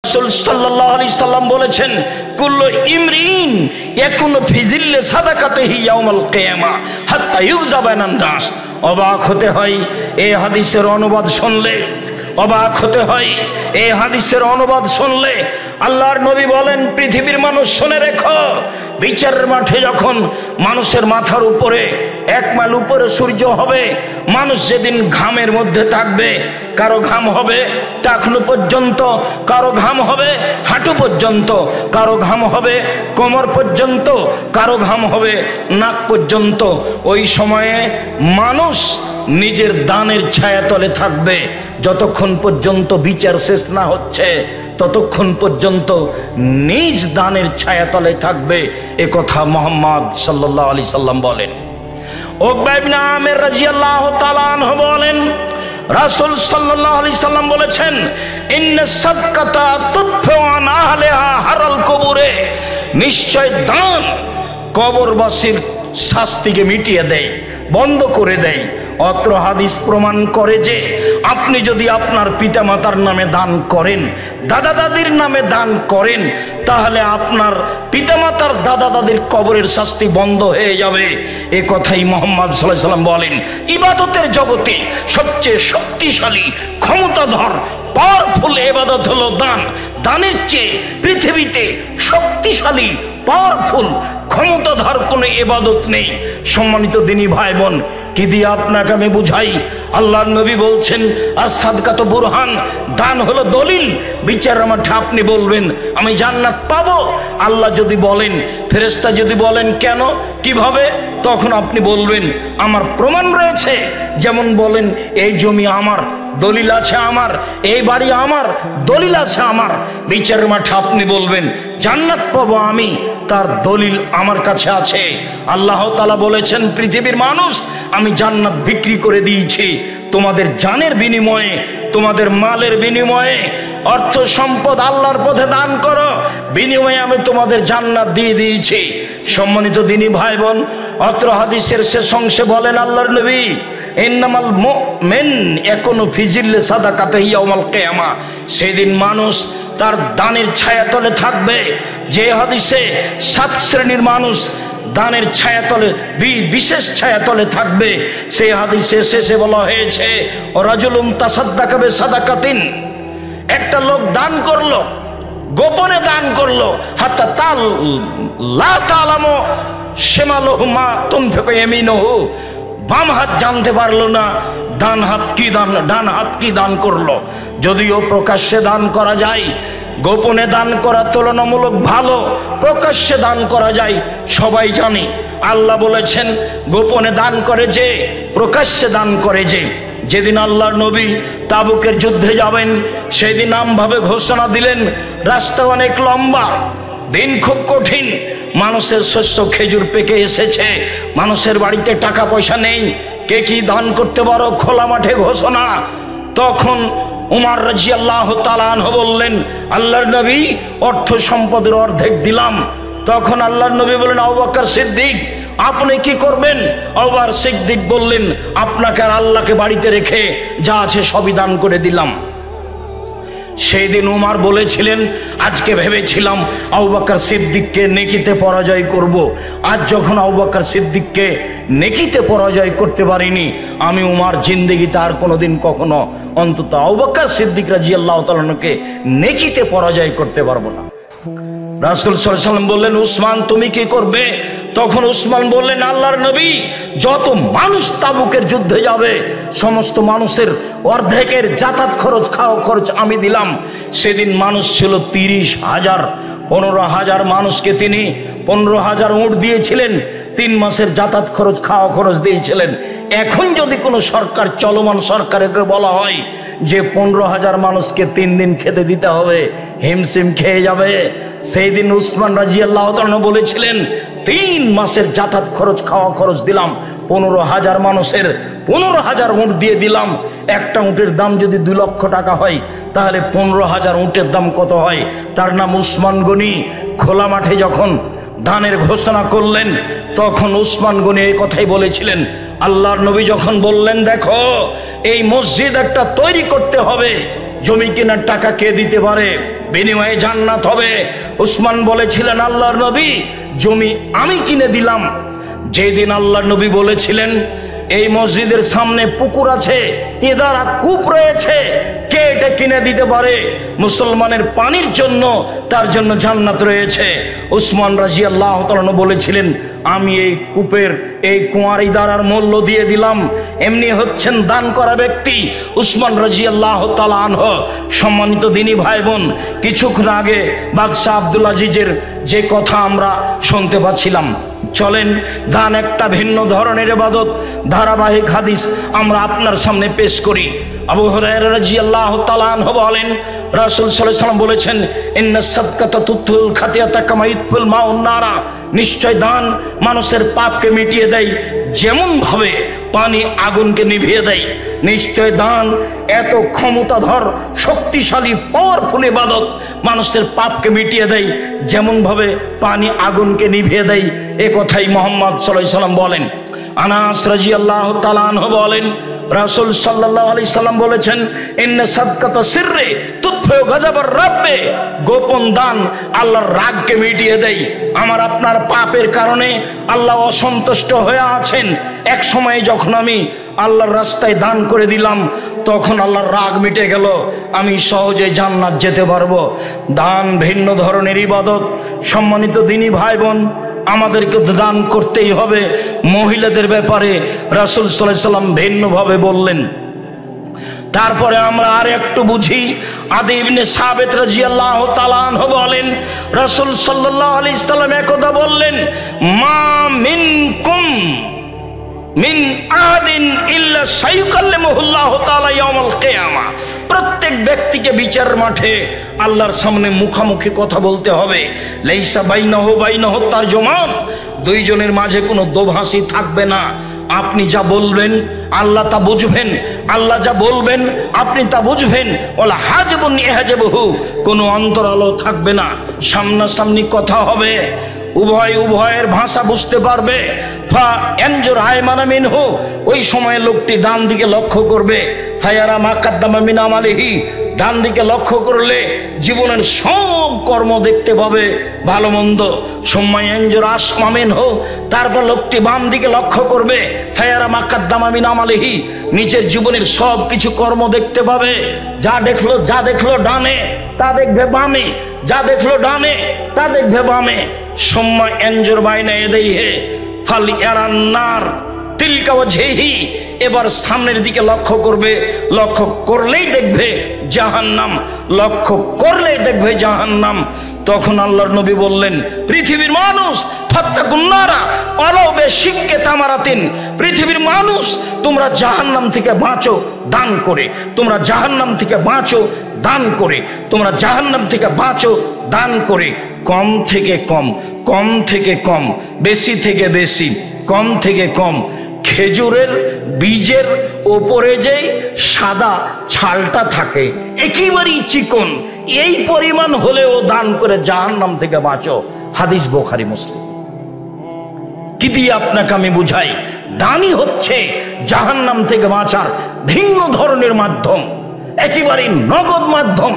রাসূল সাল্লাল্লাহু আলাইহি সাল্লাম বলেছেন, কুল্লু ইমরিন ইয়াকুনু ফি জিল্লি সাদাকাতিহি ইয়াউমাল কিয়ামা হাত্তা ইউযা বাইনান নাস। অবাক হতে হয় এই হাদিসের অনুবাদ শুনলে, অবাক হতে হয় এই হাদিসের অনুবাদ শুনলে। আল্লাহর নবী বলেন, পৃথিবীর মানুষ শুনে রেখো, বিচারের মাঠে যখন মানুষের মাথার উপরে 1 মাইল উপরে সূর্য হবে, মানুষ যেদিন ঘামের মধ্যে থাকবে, কারো ঘাম হবে টাকনু পর্যন্ত, কারো ঘাম হবে হাঁটু পর্যন্ত, কারো ঘাম হবে কোমর পর্যন্ত, কারো ঘাম হবে নাক পর্যন্ত। ওই সময়ে মানুষ নিজের দানের ছায়াতলে থাকবে। যতক্ষণ পর্যন্ত বিচার শেষ না হচ্ছে ততক্ষণ পর্যন্ত নিজ দানের ছায়াতলে থাকবে, এ কথা মুহাম্মদ সাল্লাল্লাহু আলাইহি সাল্লাম বলেন। উকবা ইবনে আমির রাদিয়াল্লাহু তাআলা আনহু বলেন, রাসূল সাল্লাল্লাহু আলাইহি সাল্লাম বলেছেন, ইন্নাস সাদকাতা তুদফিউ আন আহলিহা হারাল কবুরে, নিশ্চয় দান কবরবাসীর শাস্তিকে মিটিয়ে দেয়, বন্ধ করে দেয়। অত্র হাদিস প্রমাণ করে যে আপনি যদি আপনার পিতামাতার নামে দান করেন, দাদা দাদির নামে দান করেন, তাহলে আপনার পিতামাতার দাদা দাদির কবরের শাস্তি বন্ধ হয়ে যাবে। এ কথাই মুহাম্মদ সাল্লাল্লাহু আলাইহি সাল্লাম বলেন। ইবাদতের জগতে সবচেয়ে শক্তিশালী, ক্ষমতাধর, পাওয়ারফুল ইবাদত হলো দান। দানের চেয়ে পৃথিবীতে শক্তিশালী, পাওয়ারফুল, ক্ষমতাধর কোনো ইবাদত নেই। সম্মানিত দিনী ভাই বোন, কি দিয়ে আপনাকে আমি বুঝাই? আল্লাহর নবী বলছেন, আর সাদকাত বুরহান, দান হলো দলিল। বিচারের মাঠে আপনি বলবেন আমি জান্নাত পাবো, আল্লাহ যদি বলেন, ফেরেশতা যদি বলেন কেন, কিভাবে, তখন আপনি বলবেন আমার প্রমাণ রয়েছে। যেমন বলেন এই জমি আমার, দলিল আছে আমার, এই বাড়ি আমার, দলিল আছে আমার। বিচারের মাঠে আপনি বলবেন জান্নাত পাবো আমি, তার দলিল আমার কাছে আছে। আল্লাহ তাআলা বলেছেন, পৃথিবীর মানুষ, আমি জান্নাত বিক্রি করে দিয়েছি তোমাদের জানের বিনিময়ে, তোমাদের মালের বিনিময়ে। অর্থ সম্পদ আল্লাহর পথে দান করো, বিনিময়ে আমি তোমাদের জান্নাত দিয়ে দিয়েছি। সম্মানিত দিনী ভাই বোন, অত্র হাদিসের শেষ অংশে বলেন আল্লাহর নবী, ইন্নামাল মুমিন ইয়াকুনু ফি জিল্লি সাদাকাতিহি ইয়াউমাল কিয়ামা, সেদিন মানুষ তার দানের ছায়াতলে থাকবে। যে হাদিসে 7 শ্রেণীর মানুষ দানের ছায়াতলে, বিশেষ ছায়াতলে থাকবে, সেই হাদিসে শেষে বলা হয়েছে, রাজুলুন তাসাদ্দাকা বিসাদাকাতিন, একটা লোক দান করলো, গোপনে দান করলো, হাত্তা তাল লা তালামু শিমালুহু মা তুনফিকু ইয়ামিনুহু, বাম হাত জানতে পারলো না ডান হাত কি দান করলো। যদিও প্রকাশ্যে দান করা যায়, গোপনে দান করা তুলনামূলক ভালো, প্রকাশ্যে দান করা যায় সবাই জানে। আল্লাহ বলেছেন গোপনে দান করে যে, প্রকাশ্যে দান করে যে। যেদিন আল্লাহর নবী তাবুকের যুদ্ধে যাবেন, সেদিন আমভাবে ঘোষণা দিলেন, রাস্তা অনেক লম্বা, দিন খুব কঠিন, মানুষের শস্য খেজুর পেকে এসেছে, মানুষের বাড়িতে টাকা পয়সা নেই, কে কি দান করতে পারো, খোলা মাঠে ঘোষণা। তখন উমর রাদিয়াল্লাহু তাআলা আনহু বললেন, আল্লাহর নবী, অর্থ সম্পদের অর্ধেক দিলাম। তখন আল্লাহর নবী বললেন, আবু বকর সিদ্দিক, আপনি কি করবেন? আবু বকর সিদ্দিক বললেন, আপনাকে আর আল্লাহকে বাড়িতে রেখে যা আছে সবই দান করে দিলাম। সেই দিন উমর বলেছিলেন, আজকে ভেবেছিলাম আবু বকর সিদ্দিককে নেকিতে পরাজয় করব, আজ যখন আবু বকর সিদ্দিককে নেকিতে পরাজয় করতে পারিনি, আমি উমর জিন্দেগিতে আর কোনোদিন কখনো অন্তত আবু বকর সিদ্দিক রাদিয়াল্লাহু তাআলা আনহুকে নেকিতে পরাজয় করতে পারবো না। রাসূল সাল্লাল্লাহু আলাইহি ওয়াসাল্লাম বললেন, উসমান তুমি কি করবে? তখন উসমান বললেন, আল্লাহর নবী, যত মানুষ তাবুকের যুদ্ধে যাবে সমস্ত মানুষের অর্ধেকের যাতায়াত খরচ, খাওয়া খরচ আমি দিলাম। সেদিন মানুষ ছিল 30,000, 15,000 মানুষকে তিনি 15,000 উট দিয়েছিলেন, 3 মাসের যাতায়াত খরচ, খাওয়া খরচ দিয়েছিলেন। এখন যদি কোনো সরকার, চলমান সরকারকে বলা হয় যে 15,000 মানুষকে 3 দিন খেতে দিতে হবে, হিমশিম খেয়ে যাবে। সেই দিন উসমান রাদিয়াল্লাহু তাআলা বলেছিলেন, 3 মাসের যাতায়াত খরচ, খাওয়া খরচ দিলাম, 15,000 মানুষের 15,000 উট দিয়ে দিলাম। একটা উটের দাম যদি 2 লক্ষ টাকা হয়, তাহলে 15,000 উটের দাম কত হয়? তার নাম উসমান গনি। খোলা মাঠে যখন দানের ঘোষণা করলেন, তখন উসমান গনি এই কথাই বলেছিলেন। আল্লাহর নবী যখন বললেন, দেখো এই মসজিদ একটা তৈরি করতে হবে, জমি কেনার টাকা কে দিতে পারে? বিনিময়ে জান্নাত হবে। উসমান বলেছিলেন, আল্লাহর নবী, জমি আমি কিনে দিলাম। যেদিন আল্লাহর নবী বলেছিলেন এই মসজিদের সামনে পুকুর আছে, ইদারা কূপ রয়েছে, কে এটা কিনে দিতে পারে? মুসলমানের পানির জন্য, তার জন্য জান্নাত রয়েছে। উসমান রাদিয়াল্লাহু তাআলা বলেছিলেন, আমি এই কূপের, এই কুয়ার ইদারার মূল্য দিয়ে দিলাম। এমনি হচ্ছেন দান করা ব্যক্তি উসমান রাদিয়াল্লাহু তাআলা আনহু। সম্মানিত দিনী ভাই বোন, কিছুক্ষণ আগে বাদশাহ আব্দুল আজিজের যে কথা আমরা শুনতে পাচ্ছিলাম, চলেন দান একটা ভিন্ন ধরনের ইবাদত, ধারাবাহিক হাদিস আমরা আপনার সামনে পেশ করি। আবু হুরায়রা রাদিয়াল্লাহু তাআলা আনহু বলেন, রাসূল সাল্লাল্লাহু আলাইহি ওয়াসাল্লাম বলেছেন, ইন্নাস সাদকাতা তুতুল খাতিয়াতা কামা ইতফুল মাউন নারা, নিশ্চয় দান মানুষের পাপকে মিটিয়ে দেয় যেমন ভাবে পানি আগুনকে নিভিয়ে দেয়। নিশ্চয় দান এত ক্ষমতাধর, শক্তিশালী, পাওয়ারফুল ইবাদত, মানুষের পাপকে মিটিয়ে দেয় যেমন ভাবে পানি আগুনকে নিভিয়ে দেয়। এ কথাই মুহাম্মদ সাল্লাল্লাহু আলাইহি ওয়াসাল্লাম বলেন। আনাস রাদিয়াল্লাহু তাআলা আনহু বলেন, রাসূল সাল্লাল্লাহু আলাইহি সাল্লাম বলেছেন, ইন্না সাদকাতা সিররি তুতফিউ গাযাবার রাব্বে, গোপন দান আল্লাহর রাগকে মিটিয়ে দেয়। আমার আপনার পাপের কারণে আল্লাহ অসন্তুষ্ট হয়ে আছেন, এক সময় যখন আমি আল্লাহর রাস্তায় দান করে দিলাম, তখন আল্লাহর রাগ মিটে গেল, আমি সহজে জান্নাত যেতে পারবো। দান ভিন্ন ধরনের ইবাদত। সম্মানিত দিনী ভাই বোন, আমাদেরকে দান করতেই হবে। মহিলাদের ব্যাপারে রাসূল সাল্লাল্লাহু আলাইহি সাল্লাম ভিন্নভাবে বললেন। তারপরে আমরা আর একটু বুঝি। আদি ইবনে সাবিত রাদিয়াল্লাহু তাআলা আনহু বলেন, রাসূল সাল্লাল্লাহু আলাইহি সাল্লাম একদা বললেন, মা মিনকুম মিন আদিন ইল্লা সায়ুকাল্লিমুহুল্লাহু তাআলা ইয়াউমাল কিয়ামা, প্রত্যেক ব্যক্তিকে বিচার মাঠে আল্লাহর সামনে মুখামুখি কথা বলতে হবে। লাইসা বাইনাহু বাইনাহু তারজুমান, দুইজনের মাঝে কোনো দোভাষী থাকবে না। আপনি যা বলবেন আল্লাহ তা বুঝবেন, আল্লাহ যা বলবেন আপনি তা বুঝবেন। ওয়ালা হাজবুন ইহাজবহু, কোনো অন্তরালো থাকবে না, সামনাসামনি কথা হবে, উভয়ের ভাষা বুঝতে পারবে। ফা এনজুর আয়মানা মিনহু, ওই সময় লোকটি ডান দিকে লক্ষ্য করবে। ফায়ারা মা কাদ্দামা মিন আমালিহি, ডান দিকে লক্ষ্য করলে জীবনের সব কর্ম দেখতে পাবে, ভালো মন্দ। সময় এনজুর আসমা মিনহু, তারপর লোকটি বাম দিকে লক্ষ্য করবে। ফায়ারা মা কাদ্দামা মিন আমালিহি, নিজের জীবনের সব কিছু কর্ম দেখতে পাবে। যা দেখলো ডানে তা দেখবে বামে, যা দেখলো ডানে তা দেখবে বামে। সময় এনজুর বাইনা ইয়াদাইহি ফাল ইয়ারান্নার তিলকা ওয়াজহিহি, এবার সামনের দিকে লক্ষ্য করবে, লক্ষ্য করলেই দেখবে জাহান্নাম, লক্ষ্য করলেই দেখবে জাহান্নাম। তখন আল্লাহর নবী বললেন, পৃথিবীর মানুষ ফাত্তাকুন নারা ওয়ালাউ বিশিক্কি তামারাতিন, পৃথিবীর মানুষ তোমরা জাহান্নাম থেকে বাঁচো দান করে, তোমরা জাহান্নাম থেকে বাঁচো দান করে, তোমরা জাহান্নাম থেকে বাঁচো দান করে। কম থেকে কম, কম থেকে কম, বেশি থেকে বেশি, কম থেকে কম। খেজুরের বীজের ওপরে যে সাদা ছালটা থাকে একেবারেই চিকন, এই পরিমাণ হলেও দান করে জাহান্নাম থেকে বাঁচো। হাদিস বুখারী মুসলিম। কি দিয়ে আপনাকে আমি বুঝাই, দানই হচ্ছে জাহান্নাম থেকে বাঁচার ভিন্ন ধরনের মাধ্যম, একেবারেই নগদ মাধ্যম।